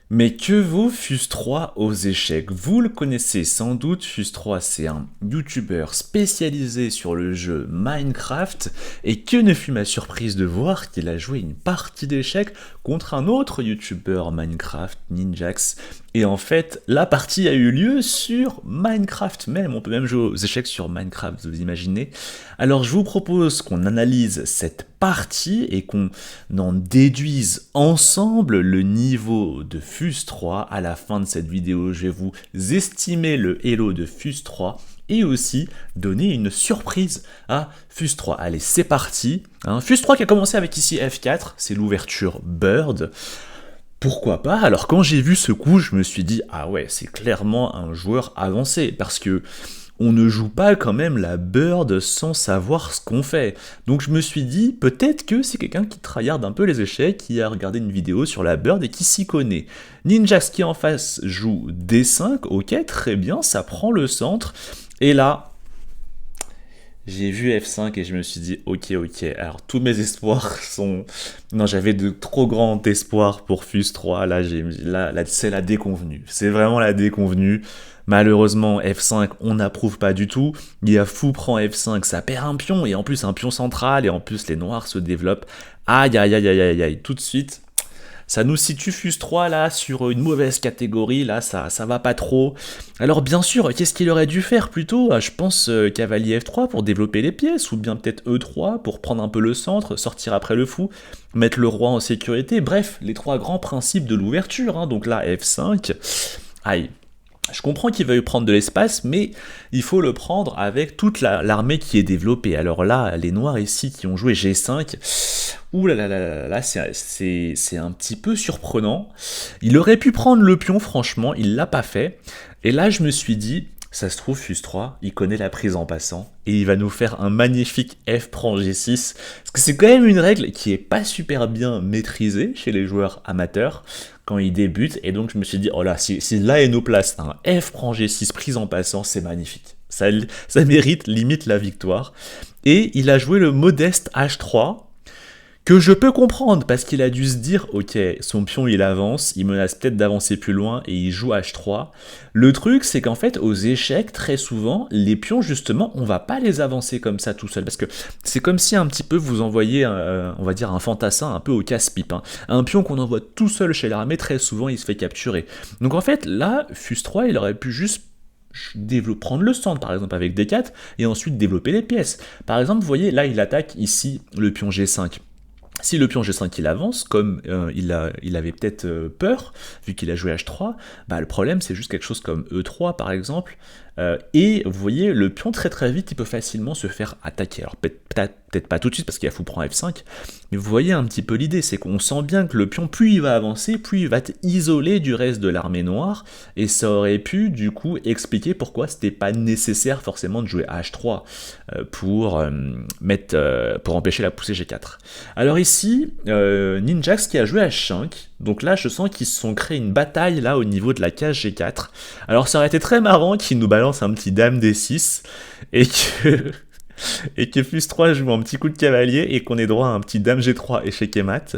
Mais que vaut Fus3 aux échecs? Vous le connaissez sans doute, Fus3 c'est un YouTuber spécialisé sur le jeu Minecraft, et que ne fut ma surprise de voir qu'il a joué une partie d'échecs contre un autre YouTuber Minecraft, Ninjax. Et en fait, la partie a eu lieu sur Minecraft même, on peut même jouer aux échecs sur Minecraft, vous imaginez? Alors je vous propose qu'on analyse cette partie et qu'on en déduise ensemble le niveau de Fus3. À la fin de cette vidéo, je vais vous estimer le Elo de Fus3 et aussi donner une surprise à Fus3. Allez, c'est parti. Fus3 qui a commencé avec ici F4, c'est l'ouverture Bird. Pourquoi pas? Alors quand j'ai vu ce coup, je me suis dit, ah ouais, c'est clairement un joueur avancé, parce que on ne joue pas quand même la Bird sans savoir ce qu'on fait. Donc je me suis dit, peut-être que c'est quelqu'un qui tryhard un peu les échecs, qui a regardé une vidéo sur la Bird et qui s'y connaît. Ninjax qui en face joue D5, ok, très bien, ça prend le centre. Et là, j'ai vu F5 et je me suis dit, ok, alors tous mes espoirs sont... Non, j'avais de trop grands espoirs pour Fus3, là c'est la déconvenue. C'est vraiment la déconvenue. Malheureusement, F5, on n'approuve pas du tout. Il y a fou prend F5, ça perd un pion, et en plus un pion central, et en plus les noirs se développent. Aïe, aïe, aïe, aïe, aïe, aïe, tout de suite. Ça nous situe Fus3 là sur une mauvaise catégorie, là ça va pas trop. Alors bien sûr, qu'est-ce qu'il aurait dû faire plutôt? Je pense cavalier F3 pour développer les pièces, ou bien peut-être E3 pour prendre un peu le centre, sortir après le fou, mettre le roi en sécurité, bref, les trois grands principes de l'ouverture, donc là F5, aïe. Je comprends qu'il veuille prendre de l'espace, mais il faut le prendre avec toute l'armée qui est développée. Alors là, les noirs ici qui ont joué G5, ouh là là là là, c'est un petit peu surprenant. Il aurait pu prendre le pion, franchement, il l'a pas fait. Et là, je me suis dit, ça se trouve, Fus3, il connaît la prise en passant, et il va nous faire un magnifique F prend G6, parce que c'est quand même une règle qui est pas super bien maîtrisée chez les joueurs amateurs, quand ils débutent, et donc je me suis dit, oh là, si là est nos places, un F prend G6 prise en passant, c'est magnifique. Ça mérite limite la victoire. Et il a joué le modeste H3, que je peux comprendre, parce qu'il a dû se dire, ok, son pion il avance, il menace peut-être d'avancer plus loin, et il joue H3. Le truc, c'est qu'en fait, aux échecs, très souvent, les pions, justement, on va pas les avancer comme ça tout seul, parce que c'est comme si un petit peu vous envoyez, on va dire, un fantassin un peu au casse-pipe. Un pion qu'on envoie tout seul chez l'armée, très souvent, il se fait capturer. Donc en fait, là, Fus3, il aurait pu juste prendre le centre par exemple avec D4 et ensuite développer les pièces. Par exemple, vous voyez, là il attaque ici le pion G5. Si le pion G5 il avance, comme il avait peut-être peur, vu qu'il a joué H3, bah, le problème c'est juste quelque chose comme E3 par exemple, et vous voyez, le pion très très vite il peut facilement se faire attaquer. Alors peut-être pas tout de suite parce qu'il y a fou prend F5, mais vous voyez un petit peu l'idée, c'est qu'on sent bien que le pion, plus il va avancer, plus il va être isolé du reste de l'armée noire, et ça aurait pu du coup expliquer pourquoi c'était pas nécessaire forcément de jouer H3 pour empêcher la poussée G4. Alors ici, Ninjax qui a joué H5, donc là je sens qu'ils se sont créés une bataille là au niveau de la case G4. Alors ça aurait été très marrant qu'il nous balance un petit dame D6 et que et que Fus3 joue un petit coup de cavalier et qu'on ait droit à un petit dame G3 échec et mat.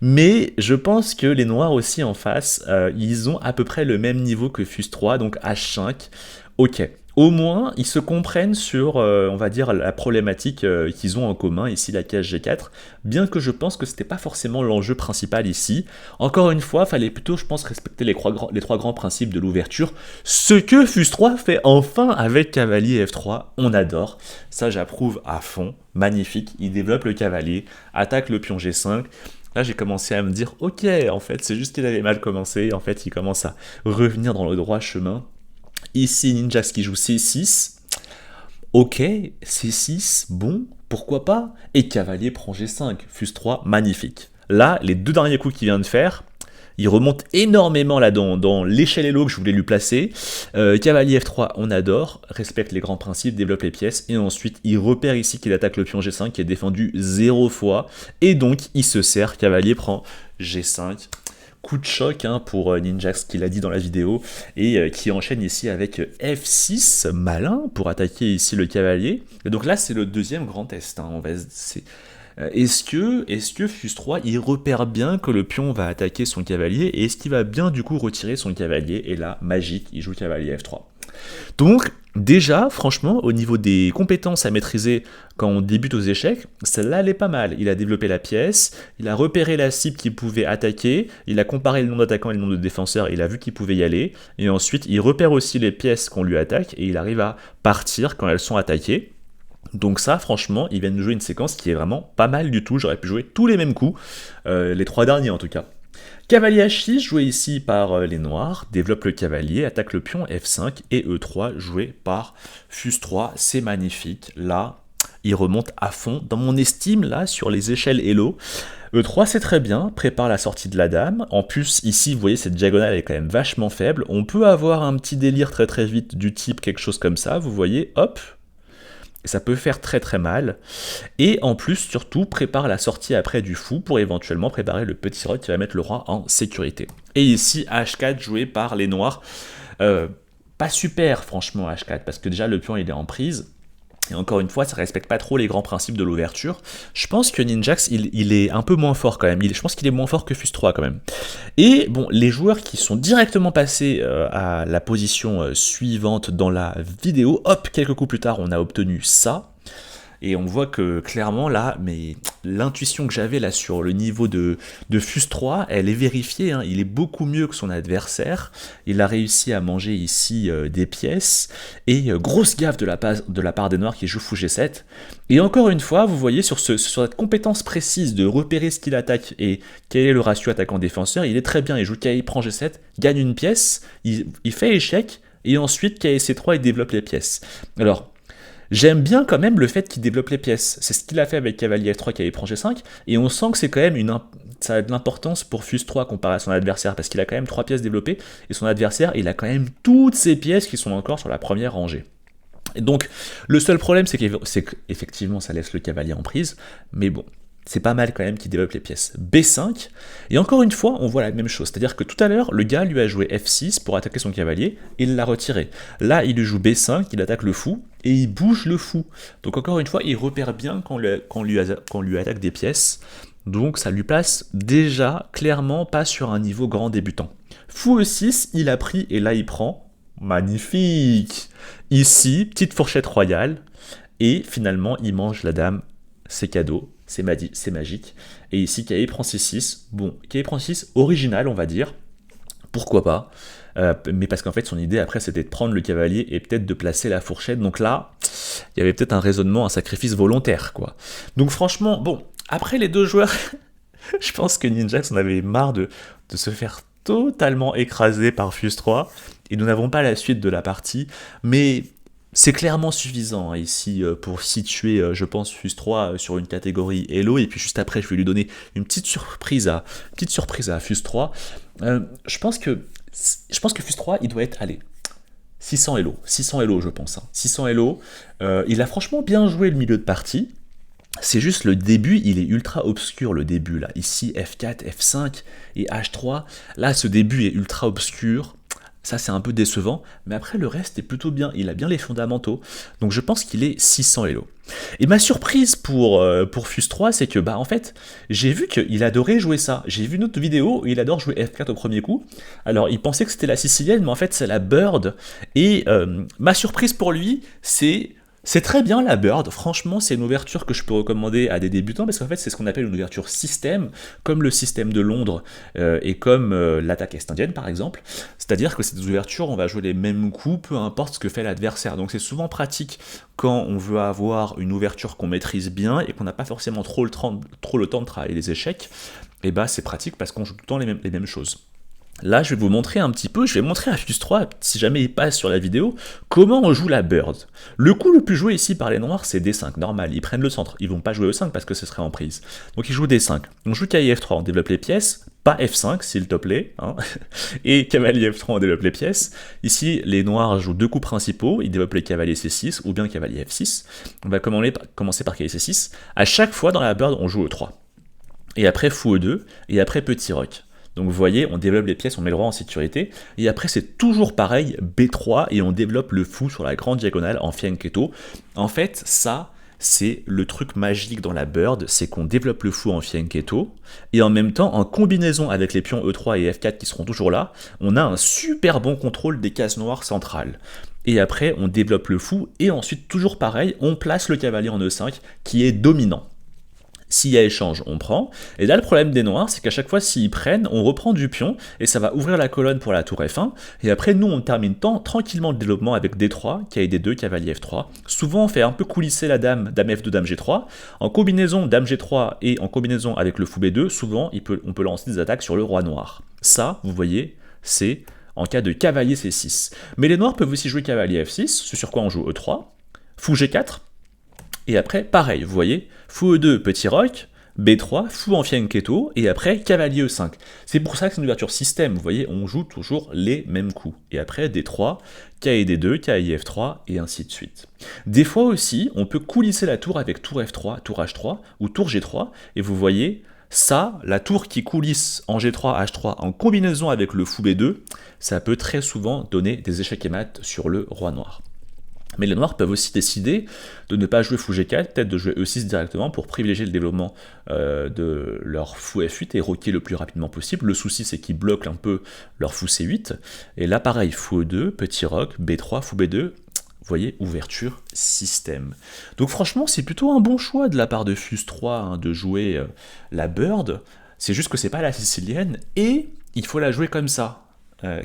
Mais je pense que les noirs aussi en face, ils ont à peu près le même niveau que Fus3, donc H5. Ok. Au moins, ils se comprennent sur, on va dire, la problématique qu'ils ont en commun, ici la case G4, bien que je pense que c'était pas forcément l'enjeu principal ici. Encore une fois, fallait plutôt, je pense, respecter les trois grands principes de l'ouverture, ce que Fus3 fait enfin avec cavalier F3, on adore, ça j'approuve à fond, magnifique, il développe le cavalier, attaque le pion G5, là j'ai commencé à me dire, ok, en fait c'est juste qu'il avait mal commencé, en fait il commence à revenir dans le droit chemin. Ici, Ninjax qui joue C6. Ok, C6, bon, pourquoi pas. Et cavalier prend G5, Fus3, magnifique. Là, les deux derniers coups qu'il vient de faire, il remonte énormément là dans l'échelle Elo que je voulais lui placer. Cavalier F3, on adore, respecte les grands principes, développe les pièces, et ensuite il repère ici qu'il attaque le pion G5 qui est défendu 0 fois, et donc il se sert, cavalier prend G5. Coup de choc pour Ninjax qu'il a dit dans la vidéo, et qui enchaîne ici avec F6, malin, pour attaquer ici le cavalier. Et donc là c'est le deuxième grand test, Est-ce que Fus3 il repère bien que le pion va attaquer son cavalier et est-ce qu'il va bien du coup retirer son cavalier? Et là, magique, il joue cavalier F3. Donc déjà, franchement, au niveau des compétences à maîtriser quand on débute aux échecs, celle-là elle est pas mal. Il a développé la pièce, il a repéré la cible qu'il pouvait attaquer, il a comparé le nombre d'attaquants et le nombre de défenseurs, il a vu qu'il pouvait y aller, et ensuite il repère aussi les pièces qu'on lui attaque et il arrive à partir quand elles sont attaquées. Donc ça, franchement, il vient de jouer une séquence qui est vraiment pas mal du tout. J'aurais pu jouer tous les mêmes coups, les 3 derniers en tout cas. Cavalier H6, joué ici par les noirs, développe le cavalier, attaque le pion F5 et E3, joué par Fus3. C'est magnifique. Là, il remonte à fond. Dans mon estime, là, sur les échelles Elo, E3 c'est très bien, prépare la sortie de la dame. En plus, ici, vous voyez, cette diagonale est quand même vachement faible. On peut avoir un petit délire très très vite du type quelque chose comme ça. Vous voyez, hop, ça peut faire très très mal, et en plus surtout prépare la sortie après du fou pour éventuellement préparer le petit roi qui va mettre le roi en sécurité. Et ici H4 joué par les noirs, pas super franchement H4, parce que déjà le pion il est en prise, et encore une fois, ça respecte pas trop les grands principes de l'ouverture. Je pense que Ninjax, il est un peu moins fort quand même. Je pense qu'il est moins fort que Fus3 quand même. Et bon, les joueurs qui sont directement passés à la position suivante dans la vidéo, hop, quelques coups plus tard, on a obtenu ça. Et on voit que clairement là, mais l'intuition que j'avais là sur le niveau de Fus3, elle est vérifiée, hein. Il est beaucoup mieux que son adversaire, il a réussi à manger ici des pièces, et grosse gaffe de la part des noirs qui jouent fou G7. Et encore une fois, vous voyez sur cette compétence précise de repérer ce qu'il attaque et quel est le ratio attaquant-défenseur, il est très bien, il joue KI, prend G7, gagne une pièce, il fait échec, et ensuite KI C3 il développe les pièces. Alors, j'aime bien quand même le fait qu'il développe les pièces. C'est ce qu'il a fait avec Cavalier F3 qui avait prend G5, et on sent que c'est quand même ça a de l'importance pour Fus3 comparé à son adversaire, parce qu'il a quand même 3 pièces développées, et son adversaire, il a quand même toutes ses pièces qui sont encore sur la première rangée. Et donc, le seul problème, c'est qu'effectivement, ça laisse le cavalier en prise, mais bon, c'est pas mal quand même qu'il développe les pièces. B5, et encore une fois, on voit la même chose, c'est-à-dire que tout à l'heure, le gars lui a joué F6 pour attaquer son cavalier, et il l'a retiré. Là, il lui joue B5, il attaque le fou, et il bouge le fou. Donc encore une fois, il repère bien quand lui attaque des pièces, donc ça lui place déjà clairement pas sur un niveau grand débutant. Fou E6, il a pris, et là il prend, magnifique. Ici, petite fourchette royale, et finalement, il mange la dame, c'est cadeau. C'est magique. Et ici, Caillé prend C6. Bon, Caillé prend C6, original, on va dire. Pourquoi pas, mais parce qu'en fait, son idée, après, c'était de prendre le cavalier et peut-être de placer la fourchette. Donc là, il y avait peut-être un raisonnement, un sacrifice volontaire, quoi. Donc franchement, bon, après les deux joueurs, je pense que Ninjax en avait marre de se faire totalement écraser par Fus3, et nous n'avons pas la suite de la partie, mais c'est clairement suffisant hein, ici pour situer, je pense, Fus3 sur une catégorie Elo, et puis juste après, je vais lui donner une petite surprise à Fus3. Je pense que Fus3, il doit être, allez, 600 Elo, je pense. Hein. 600 Elo, il a franchement bien joué le milieu de partie. C'est juste le début, il est ultra obscur le début là. Ici F4, F5 et H3, là ce début est ultra obscur. Ça c'est un peu décevant, mais après le reste est plutôt bien, il a bien les fondamentaux, donc je pense qu'il est 600 Elo. Et ma surprise pour Fus3, c'est que bah en fait, j'ai vu qu'il adorait jouer ça. J'ai vu une autre vidéo où il adore jouer F4 au premier coup. Alors il pensait que c'était la sicilienne, mais en fait c'est la bird. Et ma surprise pour lui, c'est très bien la bird, franchement c'est une ouverture que je peux recommander à des débutants parce qu'en fait c'est ce qu'on appelle une ouverture système, comme le système de Londres et comme l'attaque est-indienne par exemple, c'est-à-dire que ces ouvertures on va jouer les mêmes coups peu importe ce que fait l'adversaire, donc c'est souvent pratique quand on veut avoir une ouverture qu'on maîtrise bien et qu'on n'a pas forcément trop le temps de travailler les échecs, et bah c'est pratique parce qu'on joue tout le temps les mêmes choses. Là, je vais vous montrer un petit peu, je vais montrer à Fus3, si jamais il passe sur la vidéo, comment on joue la bird. Le coup le plus joué ici par les noirs, c'est D5, normal, ils prennent le centre, ils vont pas jouer E5 parce que ce serait en prise. Donc ils jouent D5, on joue cavalier F3, on développe les pièces, pas F5 s'il te plaît, hein. Et cavalier F3, on développe les pièces. Ici, les noirs jouent deux coups principaux, ils développent les cavaliers C6 ou bien cavalier F6. On va commencer par cavalier C6, à chaque fois dans la bird, on joue E3. Et après fou E2, et après petit roc. Donc vous voyez, on développe les pièces, on met le roi en sécurité, et après c'est toujours pareil, B3, et on développe le fou sur la grande diagonale en fianchetto. En fait, ça, c'est le truc magique dans la bird, c'est qu'on développe le fou en fianchetto, et en même temps, en combinaison avec les pions E3 et F4 qui seront toujours là, on a un super bon contrôle des cases noires centrales. Et après, on développe le fou, et ensuite, toujours pareil, on place le cavalier en E5 qui est dominant. S'il y a échange, on prend. Et là, le problème des noirs, c'est qu'à chaque fois, s'ils prennent, on reprend du pion, et ça va ouvrir la colonne pour la tour F1. Et après, nous, on termine tranquillement le développement avec D3, cavalier D2, cavalier F3. Souvent, on fait un peu coulisser la dame, dame F2, dame G3. En combinaison dame G3 et en combinaison avec le fou B2, souvent, on peut lancer des attaques sur le roi noir. Ça, vous voyez, c'est en cas de cavalier C6. Mais les noirs peuvent aussi jouer cavalier F6, ce sur quoi on joue E3, fou G4, et après, pareil, vous voyez, fou E2, petit roc, B3, fou en fianchetto, et après, cavalier E5. C'est pour ça que c'est une ouverture système, vous voyez, on joue toujours les mêmes coups. Et après, D3, cavalier D2, cavalier F3, et ainsi de suite. Des fois aussi, on peut coulisser la tour avec tour F3, tour H3, ou tour G3, et vous voyez, ça, la tour qui coulisse en G3, H3, en combinaison avec le fou B2, ça peut très souvent donner des échecs et maths sur le roi noir. Mais les noirs peuvent aussi décider de ne pas jouer fou G4, peut-être de jouer E6 directement pour privilégier le développement de leur fou F8 et roquer le plus rapidement possible. Le souci, c'est qu'ils bloquent un peu leur fou C8. Et là, pareil, fou E2, petit roc, B3, fou B2. Vous voyez, ouverture système. Donc franchement, c'est plutôt un bon choix de la part de Fuse 3 hein, de jouer la bird. C'est juste que c'est pas la sicilienne et il faut la jouer comme ça.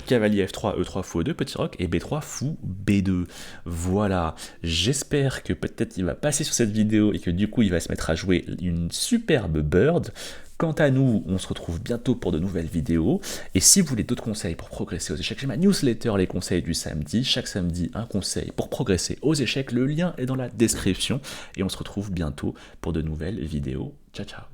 Cavalier F3, E3, fou E2, petit roc, et B3, fou B2. Voilà, j'espère que peut-être il va passer sur cette vidéo et que du coup il va se mettre à jouer une superbe bird. Quant à nous, on se retrouve bientôt pour de nouvelles vidéos. Et si vous voulez d'autres conseils pour progresser aux échecs, j'ai ma newsletter, les conseils du samedi. Chaque samedi, un conseil pour progresser aux échecs. Le lien est dans la description. Et on se retrouve bientôt pour de nouvelles vidéos. Ciao, ciao.